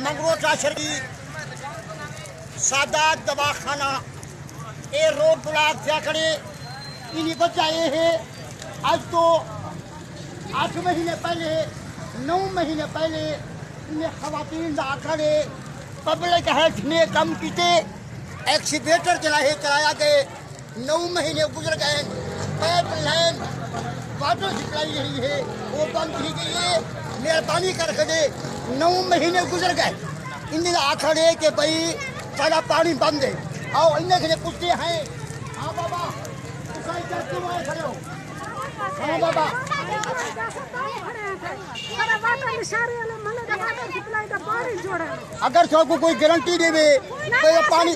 منگروٹا شریف سادات دواخانہ اے road block کیا کرے انہی وجہ یہ ہے آج تو 8 مہینے پہلے 9 مہینے پہلے انہیں خواتین دا آکھڑے پبلک ہیلتھ نے کم کیتے ایکسیویٹر چلایا گئے 9 مہینے گزر گئے پائپ لائن واٹر سپلائی رہی ہے وہ بند کی گئی ہے مہربانی کر کے 9 مہینے گزر گئے انہیں آکھڑے کہ بھائی سارا پانی بند ہے آؤ انہیں کے پوچھتے ہیں ہاں بابا کیوں آئے کھڑے ہو ہاں بابا اگر سو کو کوئی گارنٹی دے کوئی پانی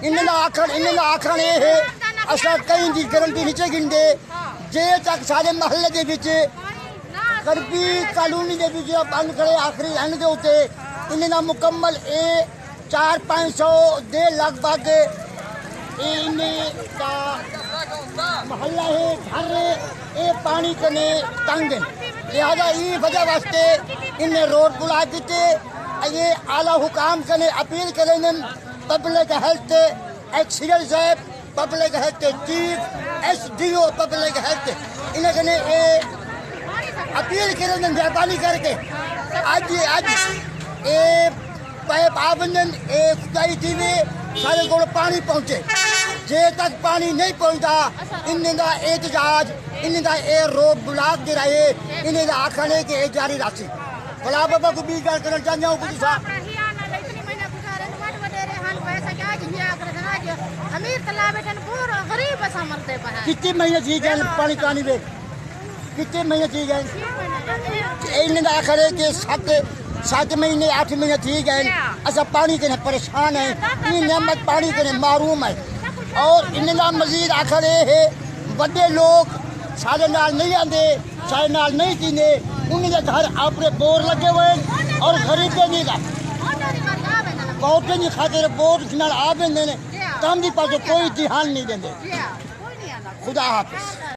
انہیں آکھر یہ ہے اصل کہیں دی گارنٹی نیچے گنڈے جے تک سارے محلے دے وچ غربی کالونی دے وچ بند کرے آخری اینڈ دے ہوتے انہیں مکمل 400-500 دے لگ بھگ انہیں کا محلہ ہے گھر اے پانی کنے تنگ لہذا یہ وجہ واسطے انہیں روڈ بلا دیتے یہ اعلیٰ حکام کنے اپیل کریں پبلک ہیلتھ ایکسیڈنٹ صاحب public health chief SDO public health انہیں کنے اپیل کریں مہربانی کر کے آج پائپ آبندن خدائی تھی میں سارے کو پانی پہنچے جے تک پانی نہیں پہنچتا انہیں دا احتجاج انہیں دا روڈ بلاک دے رہے انہیں دا آکھنے کے جاری راسی بلا بابا کو بھی گل کرنا چاہتا ہوں کچھ صاحب کتنے مہینے تھی گئے پانی کانی بے کتنے مہینے تھی گئے انہیں دا آکھنے کے 7 مہینے 8 مہینے تھی گئے ایسا پانی کے پریشان ہیں یہ نعمت پانی کے محروم ہے اور انہیں دا مزید آخر یہ ہے بڑے لوگ سارے نال نہیں آندے سارے نال نہیں تینے انہیں دا گھر اپنے بور لگے ہوئے اور غریبے نہیں گا بہتے نہیں خاطر بور نال آبے دینے کام دی پاس کوئی دھیان نہیں دیندے خدا حافظ